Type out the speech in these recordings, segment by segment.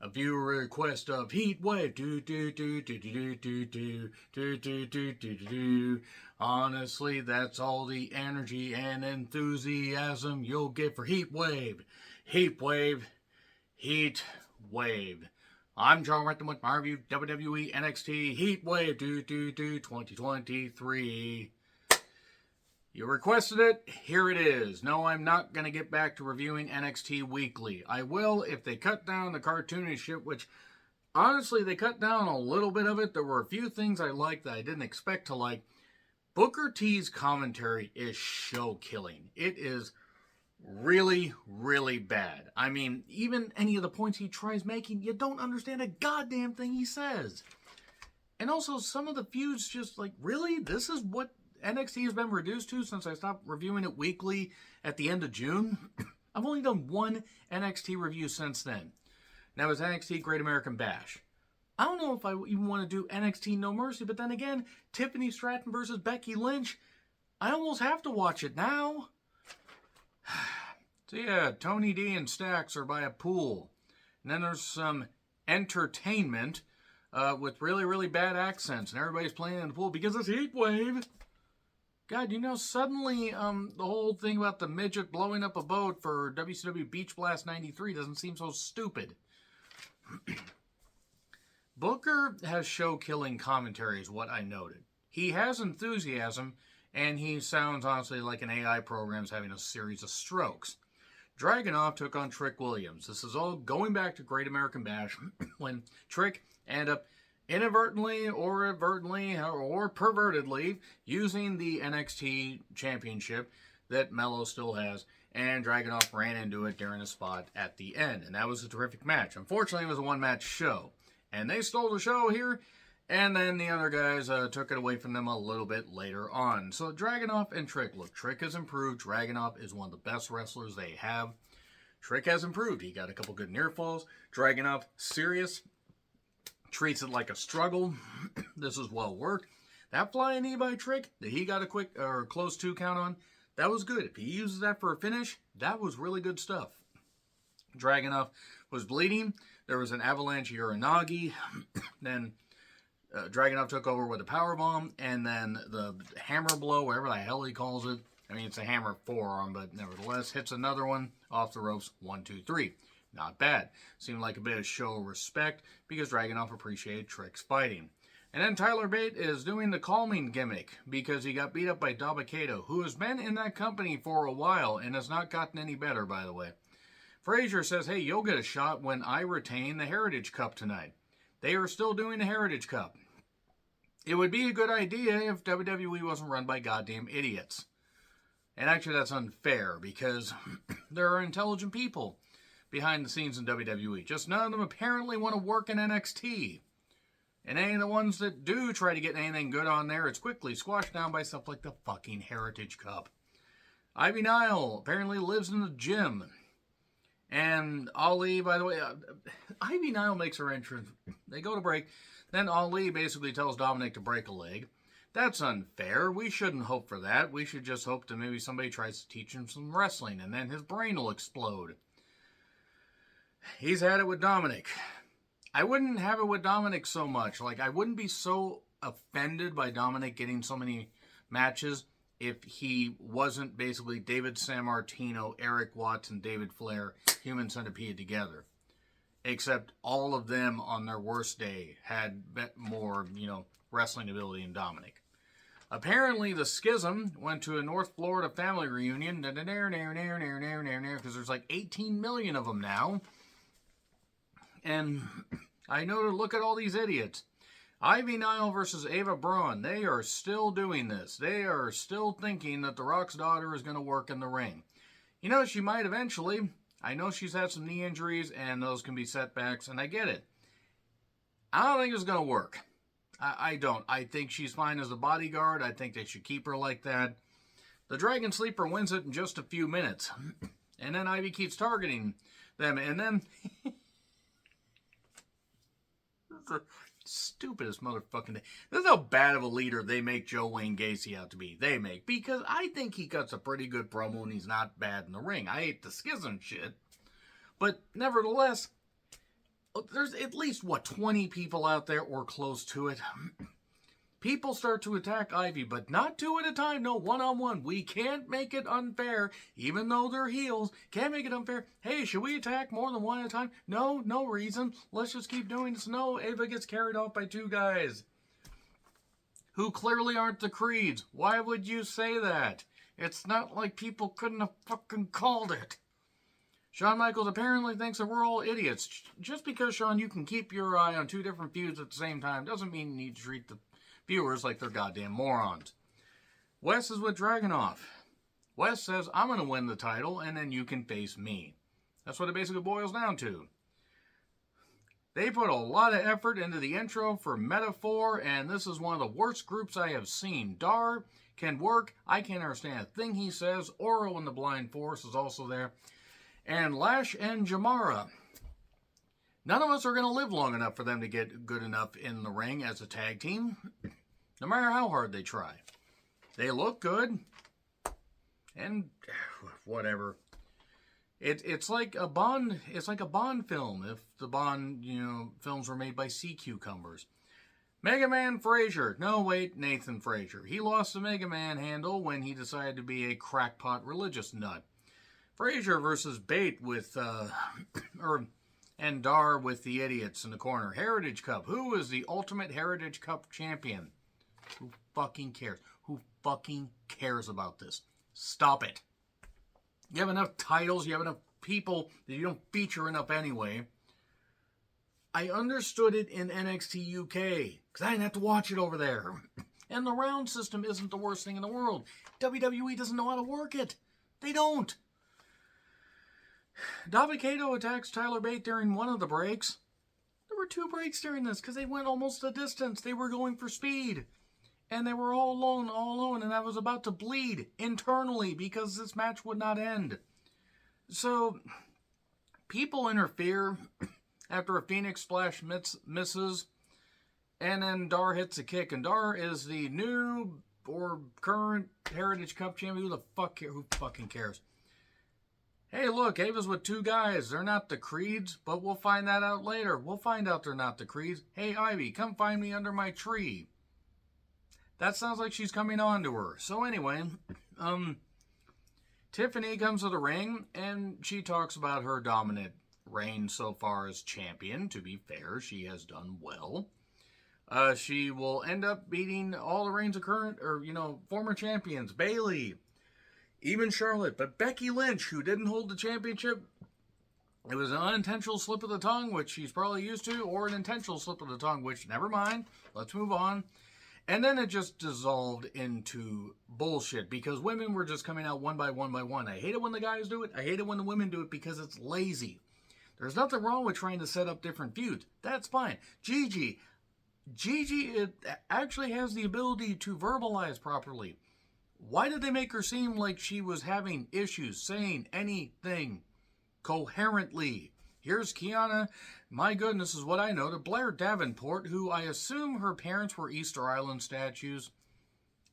A viewer request of Heatwave. Do do do do do do do do do do do do. Honestly, that's all the energy and enthusiasm you'll get for Heatwave. Heatwave. Heatwave. I'm John Rant with my review WWE NXT Heatwave 2023. You requested it, here it is. No, I'm not going to get back to reviewing NXT weekly. I will if they cut down the cartoonish shit, which, honestly, they cut down a little bit of it. There were a few things I liked that I didn't expect to like. Booker T's commentary is show-killing. It is really, really bad. I mean, even any of the points he tries making, you don't understand a goddamn thing he says. And also, some of the feuds just like, really? This is what NXT has been reduced to since I stopped reviewing it weekly at the end of June? I've only done one NXT review since then. And that was NXT Great American Bash. I don't know if I even want to do NXT No Mercy, but then again, Tiffany Stratton versus Becky Lynch, I almost have to watch it now. So yeah, Tony D and Stax are by a pool. And then there's some entertainment with really, really bad accents. And everybody's playing in the pool because it's Heatwave. God, you know, suddenly the whole thing about the midget blowing up a boat for WCW Beach Blast 93 doesn't seem so stupid. Booker has show-killing commentary is what I noted. He has enthusiasm, and he sounds honestly like an AI program's having a series of strokes. Dragunov took on Trick Williams. This is all going back to Great American Bash when Trick ended up inadvertently or advertently or pervertedly using the NXT championship that Mellow still has, and Dragunov ran into it during a spot at the end, and that was a terrific match. Unfortunately, it was a one-match show, and they stole the show here, and then the other guys took it away from them a little bit later on. So Dragunov and Trick, look, Trick has improved. Dragunov is one of the best wrestlers they have. Trick has improved. He got a couple good near falls. Dragunov, serious. Treats it like a struggle. This is well worked. That flying knee by Trick that he got a quick or close 2 count on, that was good. If he uses that for a finish, that was really good stuff. Dragunov was bleeding. There was an avalanche Uranagi. Then Dragunov took over with a powerbomb, and then the hammer blow, whatever the hell he calls it. I mean, it's a hammer forearm, but nevertheless, hits another one off the ropes. 1, 2, 3. Not bad. Seemed like a bit of show of respect because Dragunov appreciated Trick's fighting. And then Tyler Bate is doing the calming gimmick because he got beat up by Dabba-Kato, who has been in that company for a while and has not gotten any better, by the way. Frazier says, hey, you'll get a shot when I retain the Heritage Cup tonight. They are still doing the Heritage Cup. It would be a good idea if WWE wasn't run by goddamn idiots. And actually, that's unfair because there are intelligent people behind the scenes in WWE. Just none of them apparently want to work in NXT. And any of the ones that do try to get anything good on there, it's quickly squashed down by stuff like the fucking Heritage Cup. Ivy Nile apparently lives in the gym. And Ali, by the way, Ivy Nile makes her entrance. They go to break. Then Ali basically tells Dominic to break a leg. That's unfair. We shouldn't hope for that. We should just hope that maybe somebody tries to teach him some wrestling and then his brain will explode. He's had it with Dominic. I wouldn't have it with Dominic so much. Like, I wouldn't be so offended by Dominic getting so many matches if he wasn't basically David Sammartino, Eric Watts, and David Flair, Human Centipede together. Except all of them on their worst day had more, wrestling ability than Dominic. Apparently, the Schism went to a North Florida family reunion because there's like 18 million of them now. And I know to look at all these idiots. Ivy Nile versus Ava Braun. They are still doing this. They are still thinking that The Rock's daughter is going to work in the ring. You know, she might eventually. I know she's had some knee injuries, and those can be setbacks, and I get it. I don't think it's going to work. I don't. I think she's fine as a bodyguard. I think they should keep her like that. The Dragon Sleeper wins it in just a few minutes. And then Ivy keeps targeting them, and then the stupidest motherfucking thing. This is how bad of a leader they make Joe Wayne Gacy out to be. They make. Because I think he cuts a pretty good promo and he's not bad in the ring. I hate the Schism shit. But nevertheless, there's at least, 20 people out there or close to it. People start to attack Ivy, but not two at a time. No, one-on-one. We can't make it unfair, even though they're heels. Can't make it unfair. Hey, should we attack more than one at a time? No, no reason. Let's just keep doing this. No, Ava gets carried off by two guys who clearly aren't the Creeds. Why would you say that? It's not like people couldn't have fucking called it. Shawn Michaels apparently thinks that we're all idiots. Just because, Shawn, you can keep your eye on two different feuds at the same time doesn't mean you need to treat the viewers like they're goddamn morons. Wes is with Dragunov. Wes says, I'm going to win the title, and then you can face me. That's what it basically boils down to. They put a lot of effort into the intro for Metaphor, and this is one of the worst groups I have seen. Dar can work. I can't understand a thing he says. Oro and the Blind Force is also there. And Lash and Jamara. None of us are going to live long enough for them to get good enough in the ring as a tag team, no matter how hard they try. They look good, and whatever. It's like a Bond. It's like a Bond film. If the Bond, films were made by sea cucumbers. Mega Man Frazier. No, wait, Nathan Frazier. He lost the Mega Man handle when he decided to be a crackpot religious nut. Frazier versus Bate with, and Dar with the idiots in the corner. Heritage Cup. Who is the ultimate Heritage Cup champion? Who fucking cares? Who fucking cares about this? Stop it. You have enough titles, you have enough people that you don't feature enough anyway. I understood it in NXT UK, because I didn't have to watch it over there. And the round system isn't the worst thing in the world. WWE doesn't know how to work it. They don't. Davikato attacks Tyler Bate during one of the breaks. There were two breaks during this because they went almost the distance. They were going for speed. And they were all alone, and I was about to bleed internally because this match would not end. So, people interfere after a Phoenix Splash misses, and then Dar hits a kick, and Dar is the new or current Heritage Cup champion. Who fucking cares? Hey, look, Ava's with two guys. They're not the Creeds, but we'll find that out later. We'll find out they're not the Creeds. Hey, Ivy, come find me under my tree. That sounds like she's coming on to her. So anyway, Tiffany comes to the ring, and she talks about her dominant reign so far as champion. To be fair, she has done well. She will end up beating all the reigns of current, former champions. Bayley, even Charlotte, but Becky Lynch, who didn't hold the championship, it was an unintentional slip of the tongue, which she's probably used to, or an intentional slip of the tongue, which, never mind, let's move on. And then it just dissolved into bullshit, because women were just coming out one by one. I hate it when the guys do it, I hate it when the women do it, because it's lazy. There's nothing wrong with trying to set up different feuds, that's fine. Gigi actually has the ability to verbalize properly. Why did they make her seem like she was having issues saying anything coherently? Here's Kiana. My goodness, is what I know. To Blair Davenport, who I assume her parents were Easter Island statues.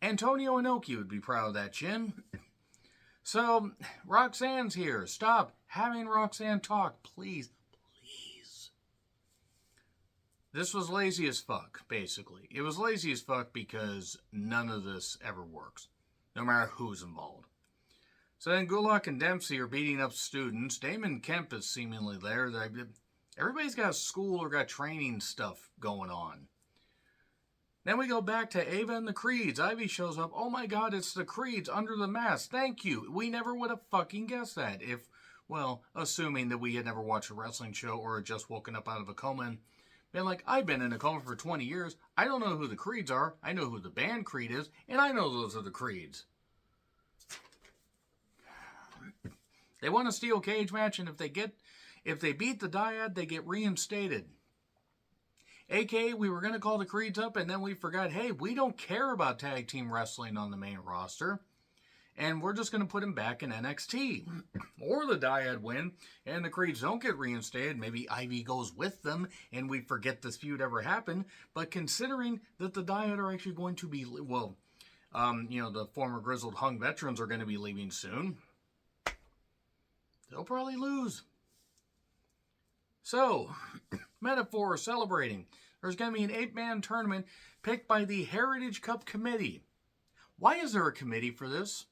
Antonio Inoki would be proud of that chin. So, Roxanne's here. Stop having Roxanne talk, please. Please. This was lazy as fuck, basically. It was lazy as fuck because none of this ever works. No matter who's involved. So then Gulak and Dempsey are beating up students. Damon Kemp is seemingly there. Everybody's got school or got training stuff going on. Then we go back to Ava and the Creeds. Ivy shows up. Oh my god, it's the Creeds under the mask. Thank you. We never would have fucking guessed that. Assuming that we had never watched a wrestling show or had just woken up out of a coma and been like, I've been in a coma for 20 years. I don't know who the Creeds are. I know who the band Creed is. And I know those are the Creeds. They want a steel cage match, and if they beat the Dyad, they get reinstated. AKA, we were going to call the Creeds up, and then we forgot, hey, we don't care about tag team wrestling on the main roster, and we're just going to put them back in NXT. Or the Dyad win, and the Creeds don't get reinstated. Maybe Ivy goes with them, and we forget this feud ever happened. But considering that the Dyad are actually going to be, the former grizzled hung veterans are going to be leaving soon, they'll probably lose. So, metaphor celebrating. There's going to be an 8-man tournament picked by the Heritage Cup Committee. Why is there a committee for this?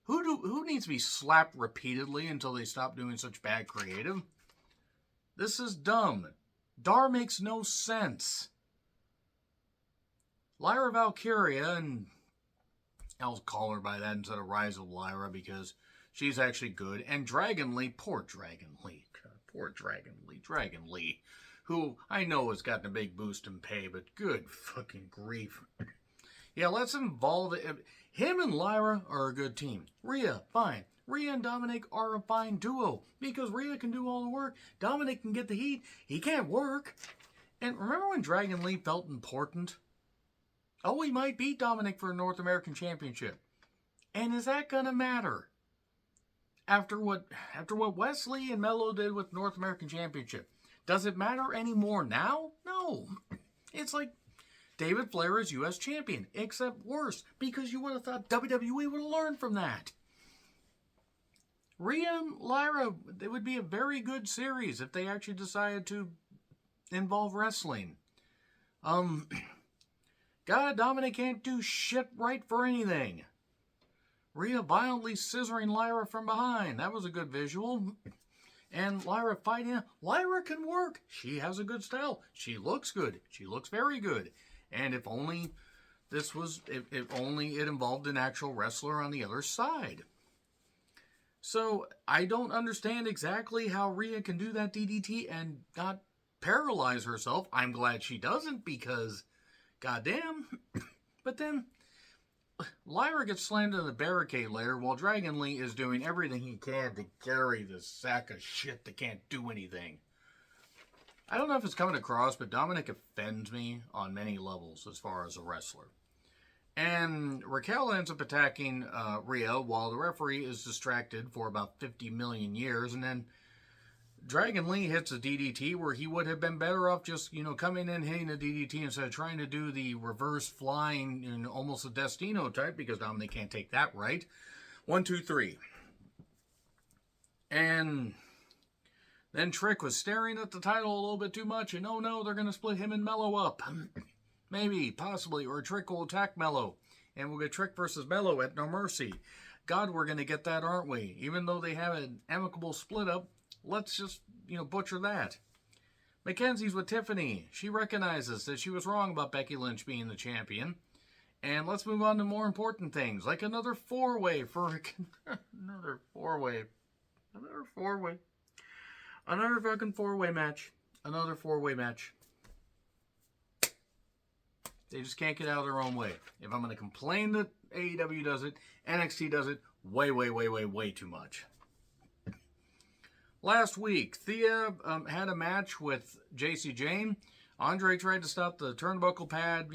Who needs to be slapped repeatedly until they stop doing such bad creative? This is dumb. Dar makes no sense. Lyra Valkyria, and I'll call her by that instead of Rise of Lyra because she's actually good. And Dragon Lee, poor Dragon Lee. Poor Dragon Lee, who I know has gotten a big boost in pay, but good fucking grief. Yeah, let's involve him and Lyra are a good team. Rhea, fine. Rhea and Dominic are a fine duo because Rhea can do all the work. Dominic can get the heat. He can't work. And remember when Dragon Lee felt important? Oh, he might beat Dominic for a North American Championship. And is that gonna matter? After what Wesley and Mellow did with North American Championship. Does it matter anymore now? No. It's like David Flair is U.S. Champion, except worse, because you would have thought WWE would have learned from that. Rhea and Lyra, it would be a very good series if they actually decided to involve wrestling. God, Dominic can't do shit right for anything. Rhea violently scissoring Lyra from behind. That was a good visual. And Lyra fighting. Lyra can work. She has a good style. She looks good. She looks very good. And if only if only it involved an actual wrestler on the other side. So I don't understand exactly how Rhea can do that DDT and not paralyze herself. I'm glad she doesn't because, goddamn. But then Lyra gets slammed in the barricade later while Dragon Lee is doing everything he can to carry this sack of shit that can't do anything. I don't know if it's coming across, but Dominic offends me on many levels as far as a wrestler. And Raquel ends up attacking Rhea while the referee is distracted for about 50 million years. And then Dragon Lee hits a DDT where he would have been better off just, coming in hitting a DDT instead of trying to do the reverse flying, almost a Destino type, because Dominic can't take that right. 1, 2, 3. And then Trick was staring at the title a little bit too much, and oh no, they're going to split him and Mellow up. Maybe, possibly, or Trick will attack Mellow, and we'll get Trick versus Mellow at No Mercy. God, we're going to get that, aren't we? Even though they have an amicable split up, let's just, butcher that. Mackenzie's with Tiffany. She recognizes that she was wrong about Becky Lynch being the champion. And let's move on to more important things, like another four-way for another four-way match. Another four-way match. They just can't get out of their own way. If I'm going to complain that AEW does it, NXT does it way too much. Last week, Thea had a match with JC Jane. Andre tried to stop the turnbuckle pad,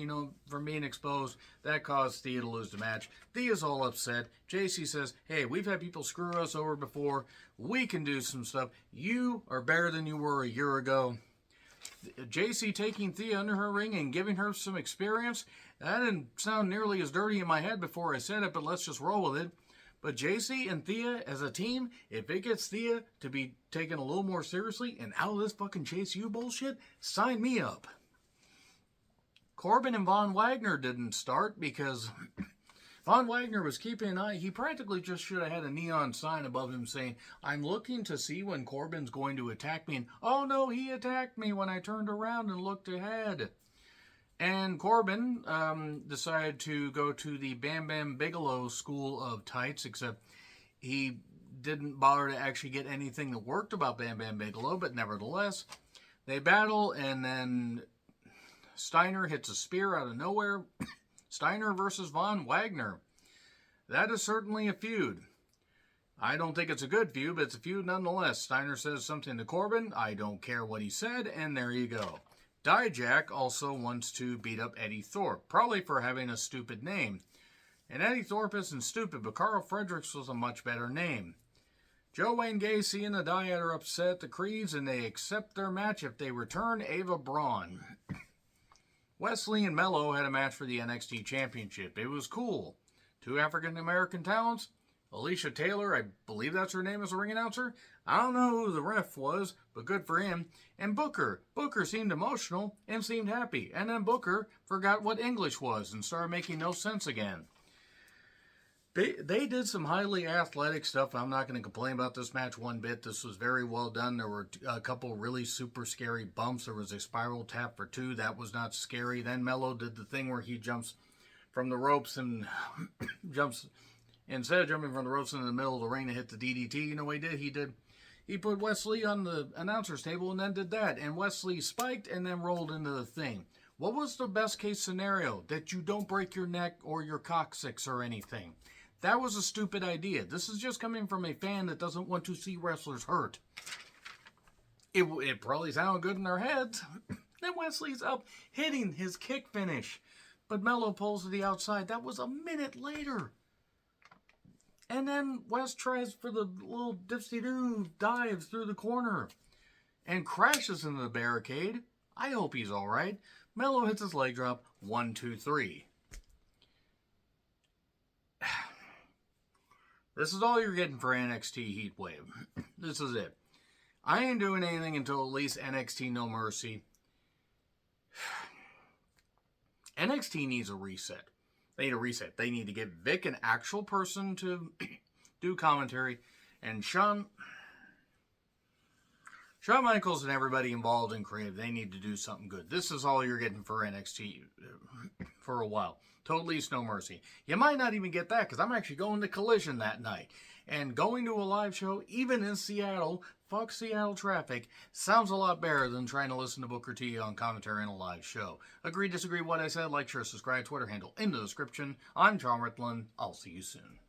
from being exposed. That caused Thea to lose the match. Thea's all upset. JC says, hey, we've had people screw us over before. We can do some stuff. You are better than you were a year ago. JC taking Thea under her ring and giving her some experience. That didn't sound nearly as dirty in my head before I said it, but let's just roll with it. But JC and Thea as a team, if it gets Thea to be taken a little more seriously and out of this fucking Chase U bullshit, sign me up. Corbin and Von Wagner didn't start because Von Wagner was keeping an eye. He practically just should have had a neon sign above him saying, I'm looking to see when Corbin's going to attack me. And, oh no, he attacked me when I turned around and looked ahead. And Corbin decided to go to the Bam Bam Bigelow school of tights, except he didn't bother to actually get anything that worked about Bam Bam Bigelow, but nevertheless, they battle, and then Steiner hits a spear out of nowhere. Steiner versus Von Wagner. That is certainly a feud. I don't think it's a good feud, but it's a feud nonetheless. Steiner says something to Corbin. I don't care what he said, and there you go. Dijak also wants to beat up Eddie Thorpe, probably for having a stupid name. And Eddie Thorpe isn't stupid, but Carl Fredericks was a much better name. Joe Wayne Gacy and the Dyad are upset at the Creeds, and they accept their match if they return Ava Braun. Wesley and Mellow had a match for the NXT Championship. It was cool. 2 African-American talents. Alicia Taylor, I believe that's her name as a ring announcer. I don't know who the ref was, but good for him. And Booker seemed emotional and seemed happy. And then Booker forgot what English was and started making no sense again. They did some highly athletic stuff. I'm not going to complain about this match one bit. This was very well done. There were a couple really super scary bumps. There was a spiral tap for 2. That was not scary. Then Mellow did the thing where he jumps from the ropes and jumps, instead of jumping from the ropes in the middle of the ring to hit the DDT. You know what he did? He put Wesley on the announcer's table and then did that. And Wesley spiked and then rolled into the thing. What was the best case scenario? That you don't break your neck or your coccyx or anything. That was a stupid idea. This is just coming from a fan that doesn't want to see wrestlers hurt. It probably sounded good in their heads. Then Wesley's up hitting his kick finish. But Mellow pulls to the outside. That was a minute later. And then Wes tries for the little dipsy-doo, dives through the corner and crashes into the barricade. I hope he's all right. Mellow hits his leg drop. 1, 2, 3. This is all you're getting for NXT Heatwave. This is it. I ain't doing anything until at least NXT No Mercy. NXT needs a reset. They need a reset. They need to give Vic an actual person to do commentary. And Shawn Michaels and everybody involved in creative, they need to do something good. This is all you're getting for NXT for a while. Totally No Mercy. You might not even get that because I'm actually going to Collision that night. And going to a live show, even in Seattle, fuck Seattle traffic, sounds a lot better than trying to listen to Booker T on commentary in a live show. Agree, disagree what I said? Like, share, subscribe, Twitter handle in the description. I'm John Ritland. I'll see you soon.